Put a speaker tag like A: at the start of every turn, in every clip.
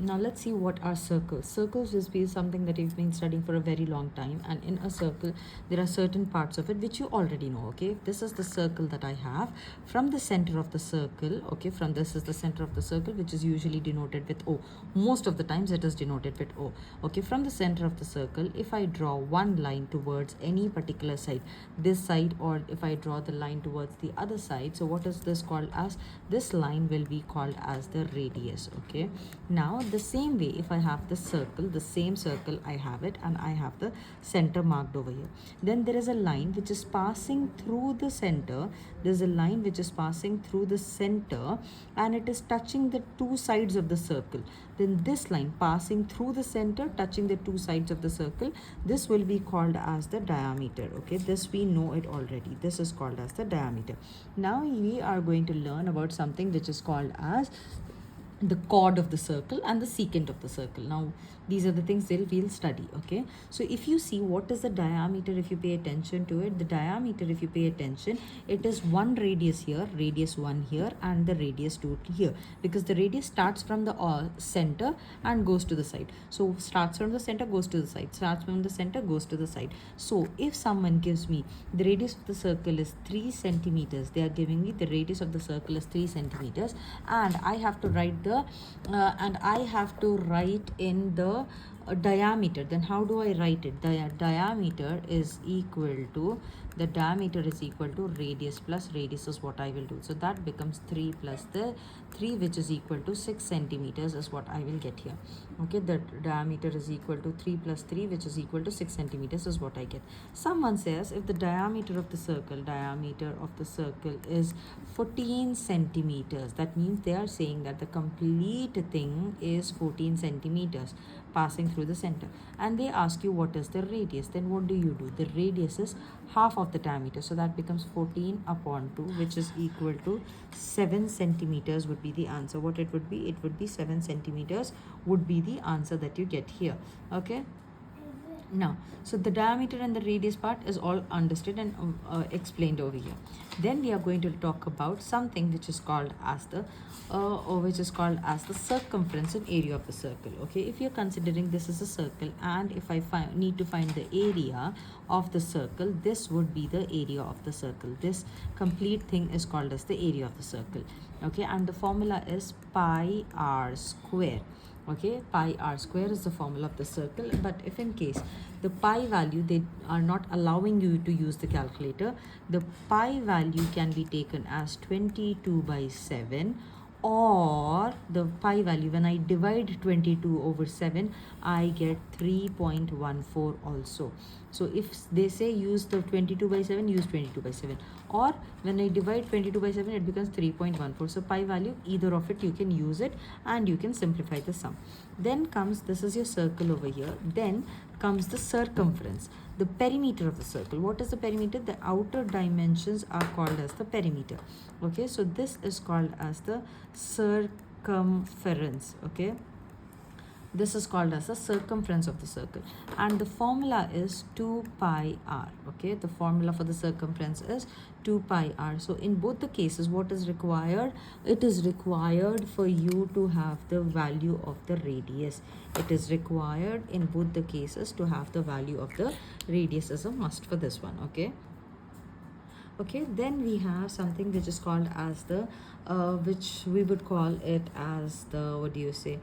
A: Now let's see what are circles. Circles is something that you've been studying for a very long time, and in a circle there are certain parts of it which you already know. Okay, this is the circle that I have. From the center of the circle, okay, from this is the center of the circle, which is usually denoted with O. Most of the times it is denoted with O. Okay, from the center of the circle, if I draw one line towards any particular side, this side, or if I draw the line towards the other side, so what is this called as? This line will be called as the radius. Okay, now the same way, if I have the circle, the same circle, I have it and I have the center marked over here, then there is a line which is passing through the center. There's a line which is passing through the center and it is touching the two sides of the circle. Then this line passing through the center, touching the two sides of the circle, this will be called as the diameter. Okay, this we know it already. This is called as the diameter. Now we are going to learn about something which is called as the chord of the circle and the secant of the circle. Now these are the things we'll study. Okay, so if you see what is the diameter, if you pay attention to it, the diameter, if you pay attention, it is one radius here, radius 1 here, and the radius 2 here, because the radius starts from the center and goes to the side. So starts from the center, goes to the side, starts from the center, goes to the side. So if someone gives me the radius of the circle is 3 centimeters, they are giving me the radius of the circle is 3 centimeters, and I have to write in the diameter. Then how do I write it? The diameter is equal to radius plus radius is what I will do. So that becomes 3 plus the 3, which is equal to 6 centimeters is what I will get here. Okay, the diameter is equal to 3 plus 3, which is equal to 6 centimeters is what I get. Someone says if the diameter of the circle is 14 centimeters, that means they are saying that the complete thing is 14 centimeters passing through the center, and they ask you what is the radius. Then what do? The radius is half of the diameter, so that becomes 14 upon 2, which is equal to 7 centimeters would be the answer. What it would be? It would be 7 centimeters would be the answer that you get here. Okay, now so the diameter and the radius part is all understood and explained over here. Then we are going to talk about something which is called as the circumference and area of the circle. Okay, if you're considering this is a circle, and if I need to find the area of the circle, this would be the area of the circle. This complete thing is called as the area of the circle. Okay, and the formula is pi r square. Okay, pi r square is the formula of the circle. But if in case the pi value, they are not allowing you to use the calculator, the pi value can be taken as 22 by 7, or the pi value, when I divide 22 over 7, I get 3.14 also. So if they say use the 22 by 7, use 22 by 7, or when I divide 22 by 7, it becomes 3.14. So pi value, either of it you can use it, and you can simplify the sum. Then comes, this is your circle over here. Then comes the circumference, the perimeter of the circle. What is the perimeter? The outer dimensions are called as the perimeter. Okay, so this is called as the circumference. Okay, this is called as the circumference of the circle, and the formula is 2 pi r. Okay, the formula for the circumference is 2 pi r. So in both the cases, what is required? It is required for you to have the value of the radius. It is required in both the cases to have the value of the radius as a must for this one. Okay, then we have something which is called as the which we would call it as the, what do you say,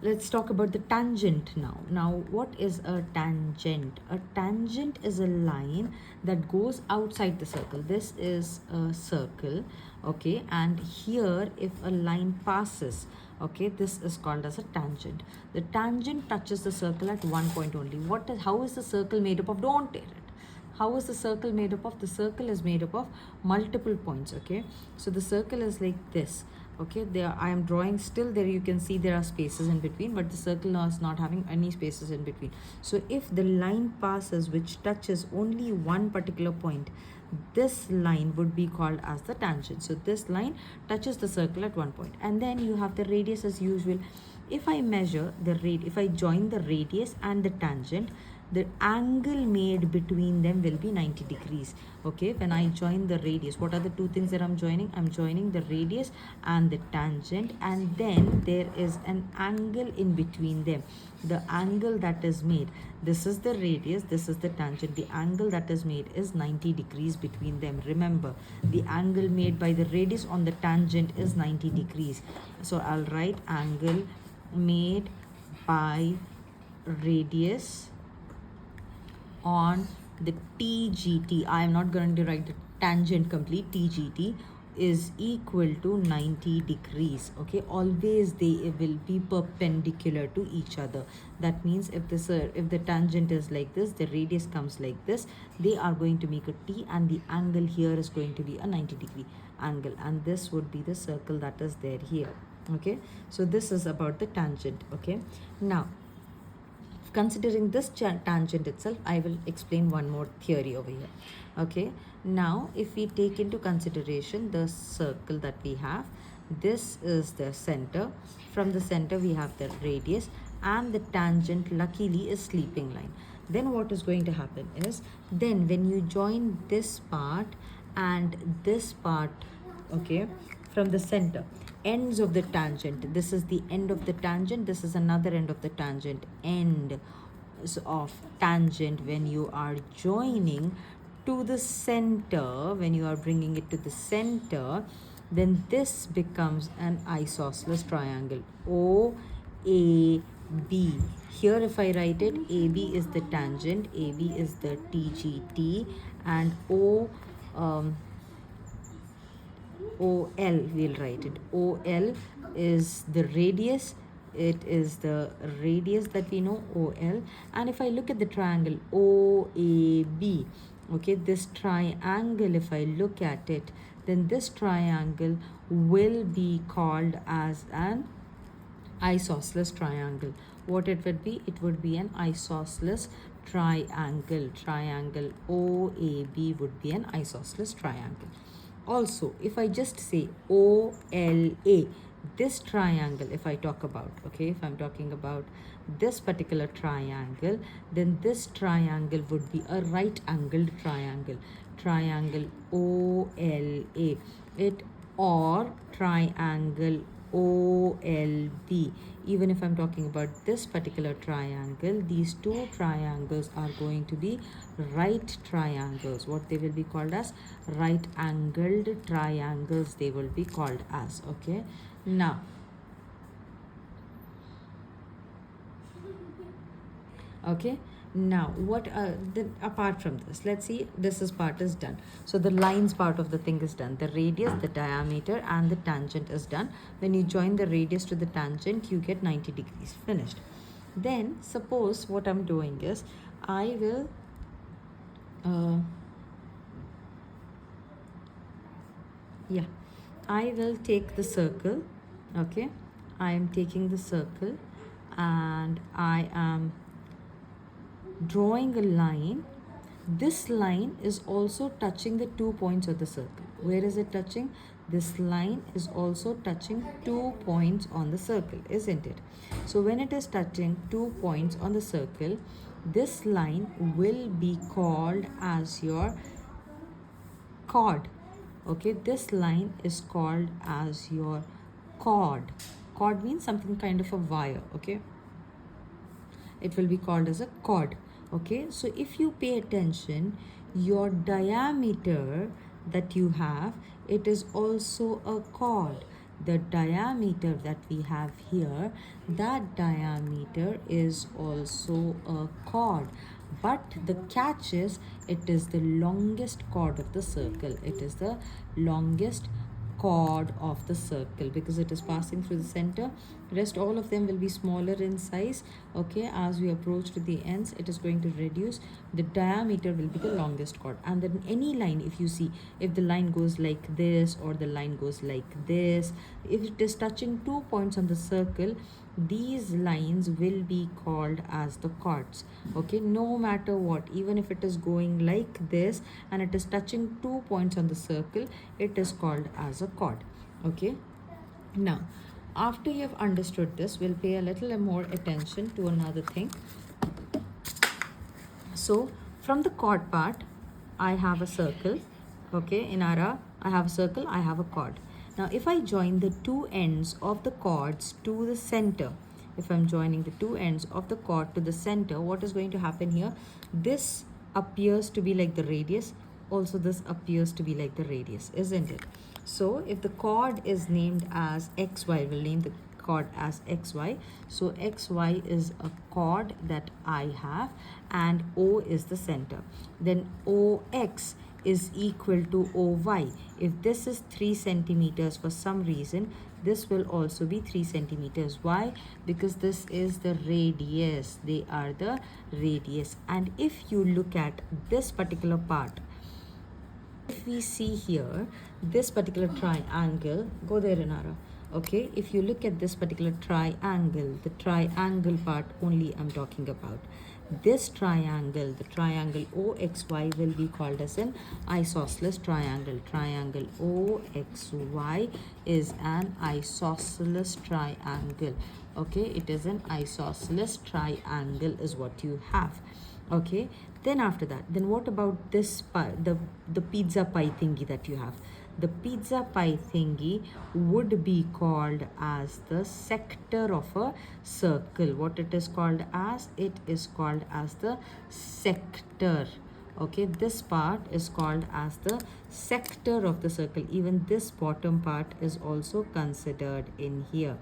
A: let's talk about the tangent now. Now, what is a tangent? A tangent is a line that goes outside the circle. This is a circle, okay, and here if a line passes, okay, this is called as a tangent. The tangent touches the circle at one point only. How is the circle made up of? Don't tear it. How is the circle made up of? The circle is made up of multiple points. Okay, so the circle is like this. Okay, there I am drawing, still there you can see there are spaces in between, but the circle is not having any spaces in between. So if the line passes which touches only one particular point, this line would be called as the tangent. So this line touches the circle at one point, and then you have the radius as usual. If I measure the if I join the radius and the tangent, the angle made between them will be 90 degrees. Okay, when I join the radius, what are the two things that I'm joining? I'm joining the radius and the tangent, and then there is an angle in between them. The angle that is made, this is the radius, this is the tangent. The angle that is made is 90 degrees between them. Remember, the angle made by the radius on the tangent is 90 degrees. So I'll write angle made by radius on the TGT. I am not going to write the tangent complete. TGT is equal to 90 degrees. Okay, always they will be perpendicular to each other. That means if the tangent is like this, the radius comes like this, they are going to make a T, and the angle here is going to be a 90 degree angle, and this would be the circle that is there here. Okay, so this is about the tangent. Okay, now considering this tangent itself, I will explain one more theory over here. Okay, now if we take into consideration the circle that we have, this is the center. From the center we have the radius, and the tangent luckily is sleeping line. Then what is going to happen is, then when you join this part and this part, okay, from the center, ends of the tangent, this is the end of the tangent, this is another end of the tangent, end of tangent, when you are joining to the center, when you are bringing it to the center, then this becomes an isosceles triangle, OAB. Here if I write it, AB is the tangent, AB is the TGT, and OL, we'll write it. OL is the radius. It is the radius that we know, OL. And if I look at the triangle OAB, okay, this triangle, if I look at it, then this triangle will be called as an isosceles triangle. What it would be? It would be an isosceles triangle. Triangle OAB would be an isosceles triangle. Also, if I just say OLA, this triangle, if I talk about, okay, if I'm talking about this particular triangle, then this triangle would be a right angled triangle. Triangle OLA, it, or triangle OLB. Even if I'm talking about this particular triangle, these two triangles are going to be right triangles. What they will be called as? Right angled triangles they will be called as. Okay, now okay, now what apart from this, let's see, this is part is done. So the lines part of the thing is done, the radius, the diameter, and the tangent is done. When you join the radius to the tangent, you get 90 degrees. Finished. Then suppose what I'm doing is, I will I will take the circle. Okay, I am taking the circle and I am drawing a line. This line is also touching the 2 points of the circle. Where is it touching? This line is also touching 2 points on the circle, isn't it? So when it is touching 2 points on the circle, this line will be called as your chord. Okay, this line is called as your chord. Chord means something kind of a wire. Okay, it will be called as a chord. Okay, so if you pay attention, your diameter that you have, it is also a chord. The diameter that we have here, that diameter is also a chord. But the catch is, it is the longest chord of the circle. It is the longest chord of the circle because it is passing through the center. Rest all of them will be smaller in size. Okay, as we approach to the ends, it is going to reduce. The diameter will be the longest chord. And then any line, if you see, if the line goes like this or the line goes like this, if it is touching 2 points on the circle, these lines will be called as the chords. Okay, no matter what, even if it is going like this and it is touching 2 points on the circle, it is called as a chord. Okay, now after you have understood this, we'll pay a little more attention to another thing. So from the chord part, I have a circle. Okay, in Ara, I have a circle, I have a chord. Now, if I join the two ends of the chords to the center, if I'm joining the two ends of the chord to the center, what is going to happen here? This appears to be like the radius. Also, this appears to be like the radius, isn't it? So, if the chord is named as XY, we'll name the chord as XY. So XY is a chord that I have and O is the center. Then OX is equal to OY. If this is 3 centimeters for some reason, this will also be 3 centimeters. Why? Because this is the radius. They are the radius. And if you look at this particular part, if we see here, this particular triangle, go there, Inara. Okay, if you look at this particular triangle, the triangle part only I'm talking about. This triangle, the triangle OXY will be called as an isosceles triangle. Triangle OXY is an isosceles triangle. Okay, it is an isosceles triangle is what you have. Okay, then after that, then what about this the pizza pie thingy that you have? The pizza pie thingy would be called as the sector of a circle. What it is called as? It is called as the sector. Okay, this part is called as the sector of the circle. Even this bottom part is also considered in here.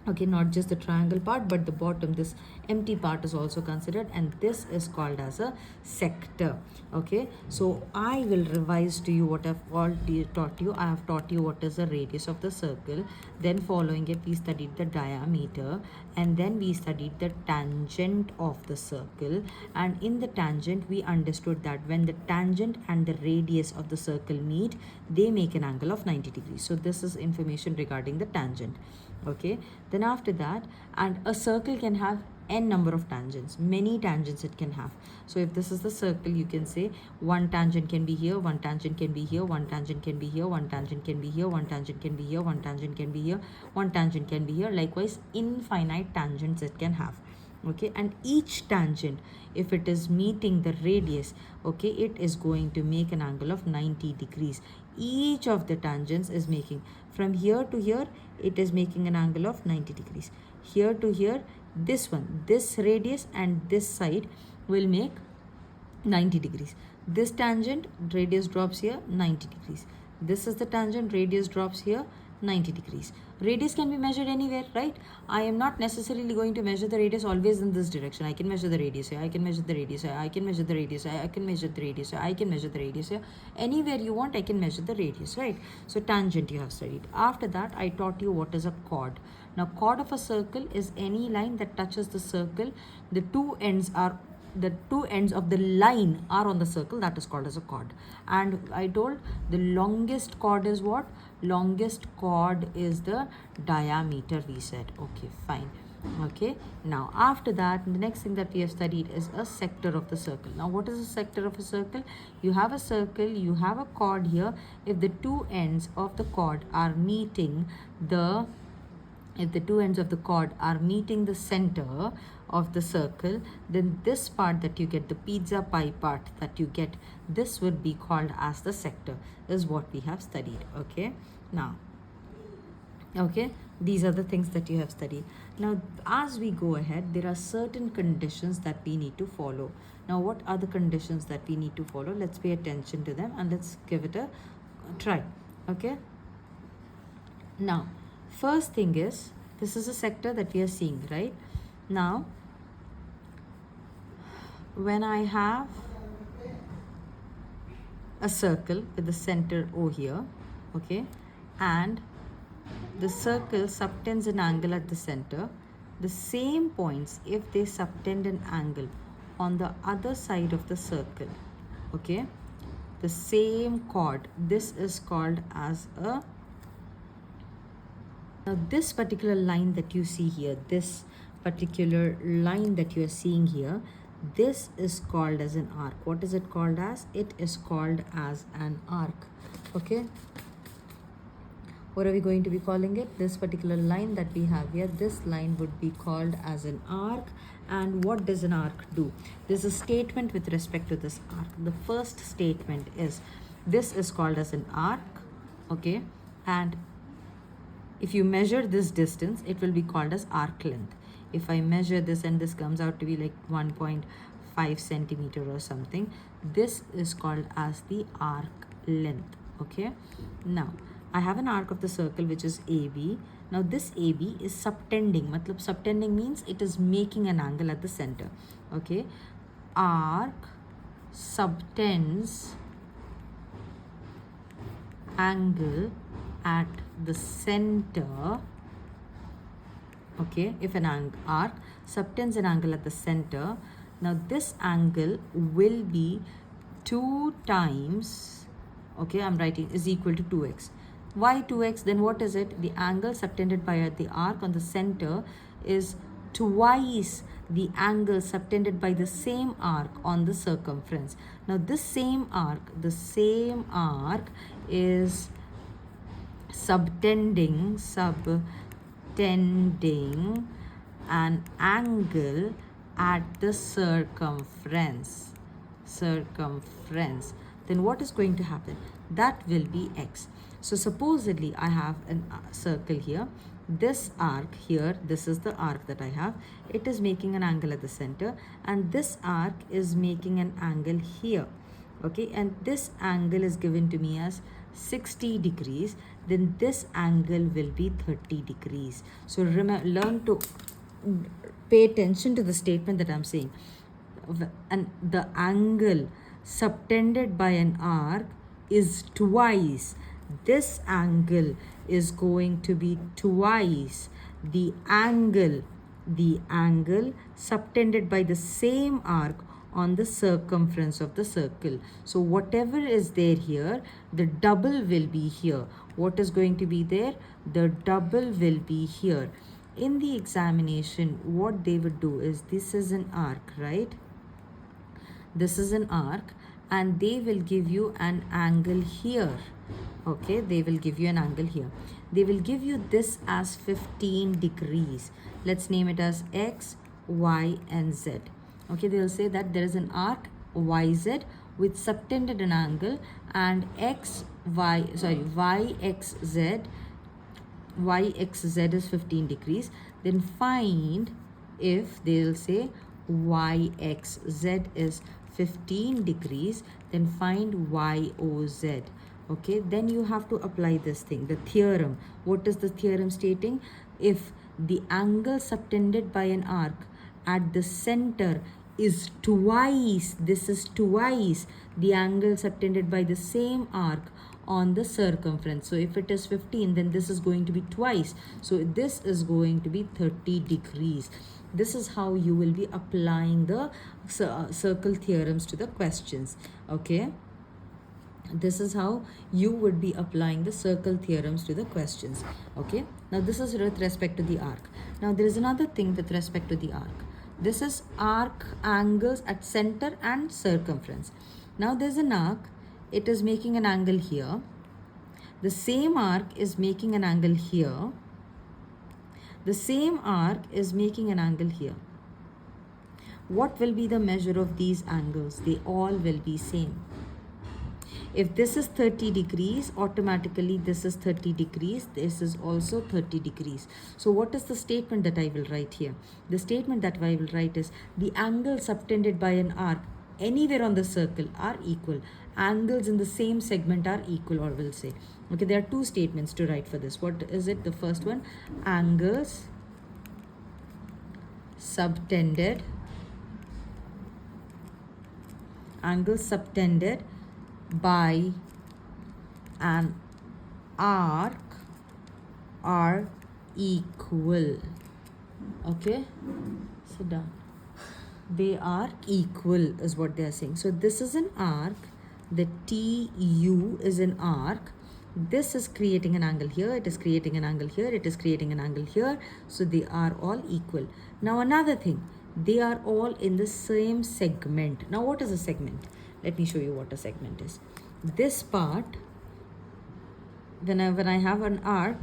A: Okay, not just the triangle part, but the bottom, this empty part is also considered, and this is called as a sector. Okay, so I will revise to you what I've already taught you. I have taught you what is the radius of the circle. Then following it, we studied the diameter, and then we studied the tangent of the circle. And in the tangent, we understood that when the tangent and the radius of the circle meet, they make an angle of 90 degrees. So this is information regarding the tangent. Okay, then after that, and a circle can have n number of tangents, many tangents it can have. So if this is the circle, you can say one tangent can be here, one tangent can be here, one tangent can be here, one tangent can be here, one tangent can be here, one tangent can be here, one tangent can be here. Likewise, infinite tangents it can have. Okay, and each tangent, if it is meeting the radius, okay, it is going to make an angle of 90 degrees. Each of the tangents is making, from here to here, it is making an angle of 90 degrees. Here to here, this one, this radius and this side will make 90 degrees. This tangent, radius drops here, 90 degrees. This is the tangent, radius drops here, 90 degrees. Radius can be measured anywhere, right? I am not necessarily going to measure the radius always in this direction. I can measure the radius here, I can measure the radius here, I can measure the radius here, I can measure the radius here, I can measure the radius here. Anywhere you want, I can measure the radius, right? So tangent you have studied. After that, I taught you what is a chord. Now, chord of a circle is any line that touches the circle. The two ends of the line are on the circle. That is called as a chord. And I told the longest chord is what? Longest chord is the diameter, we said. Okay, fine. Okay, now after that, the next thing that we have studied is a sector of the circle. Now, what is a sector of a circle? You have a circle, you have a chord here. If the two ends of the chord are meeting the center of the circle, then this part that you get, the pizza pie part that you get, this would be called as the sector, is what we have studied. Okay, now, okay, these are the things that you have studied. Now, as we go ahead, there are certain conditions that we need to follow. Now, what are the conditions that we need to follow? Let's pay attention to them and let's give it a try. Okay, now, first thing is, this is a sector that we are seeing, right? Now, when I have a circle with the center O here, okay, and the circle subtends an angle at the center, the same points, if they subtend an angle on the other side of the circle, okay, the same chord, this is called as a. Now, this particular line that you see here, this particular line that you are seeing here, this is called as an arc. What is it called as? It is called as an arc. Okay. What are we going to be calling it? This particular line that we have here, this line would be called as an arc. And what does an arc do? There's a statement with respect to this arc. The first statement is, this is called as an arc, okay? And if you measure this distance, it will be called as arc length. If I measure this and this comes out to be like 1.5 centimeter or something, this is called as the arc length, okay? Now, I have an arc of the circle which is AB. Now this AB is subtending. Matlab subtending means it is making an angle at the center, okay? Arc subtends angle at the center, okay? If an arc subtends an angle at the center, now this angle will be 2 times, okay, I'm writing is equal to 2x. Why 2x? Then what is it? The angle subtended by the arc on the center is twice the angle subtended by the same arc on the circumference. Now this same arc is subtending an angle at the circumference. Then what is going to happen? That will be x. So supposedly I have a circle here. This arc here, this is the arc that I have. It is making an angle at the center, and this arc is making an angle here, okay? And this angle is given to me as 60 degrees. Then this angle will be 30 degrees. So learn to pay attention to the statement that I'm saying. And the angle subtended by an arc is twice. This angle is going to be twice the angle subtended by the same arc on the circumference of the circle. So whatever is there here, the double will be here. What is going to be there? The double will be here. In the examination, what they would do is, this is an arc, right? This is an arc, and they will give you an angle here, okay? They will give you an angle here. They will give you this as 15 degrees. Let's name it as x, y, and z. Okay, they will say that there is an arc yz with subtended an angle, and yxz is 15 degrees. Then find if they will say yxz is 15 degrees, then find yoz. Okay, then you have to apply this thing, the theorem. What is the theorem stating? If the angle subtended by an arc at the center is twice, this is twice the angle subtended by the same arc on the circumference. So if it is 15, then this is going to be twice. So this is going to be 30 degrees. This is how you will be applying the circle theorems to the questions, okay? This is how you would be applying the circle theorems to the questions, okay? Now this is with respect to the arc. Now there is another thing with respect to the arc. This is arc angles at center and circumference. Now there's an arc. It is making an angle here. The same arc is making an angle here. The same arc is making an angle here. What will be the measure of these angles? They all will be same. If this is 30 degrees, automatically this is 30 degrees. This is also 30 degrees. So what is the statement that I will write here? The statement that I will write is, the angles subtended by an arc anywhere on the circle are equal. Angles in the same segment are equal, or will say. Okay, there are two statements to write for this. What is it? The first one, angles subtended by an arc are equal. Okay, sit down. They are equal is what they are saying. So this is an arc. The TU is an arc. This is creating an angle here. It is creating an angle here. It is creating an angle here. So they are all equal. Now another thing, they are all in the same segment. Now what is a segment? Let me show you what a segment is. This part when I have an arc,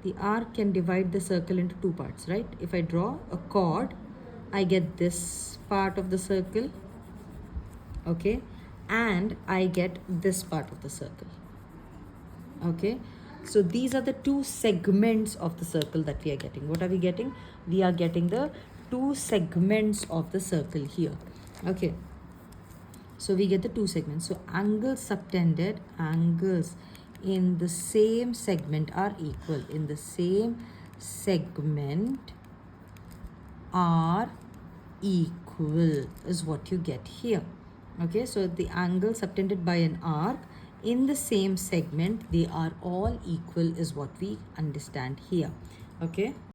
A: the arc can divide the circle into two parts, right? If I draw a chord, I get this part of the circle, okay, and I get this part of the circle, okay. So these are the two segments of the circle that we are getting. What are we getting? We are getting the two segments of the circle here, okay. So we get the two segments. So angles subtended, angles in the same segment are equal. In the same segment are equal is what you get here. Okay, so the angle subtended by an arc in the same segment, they are all equal is what we understand here. Okay.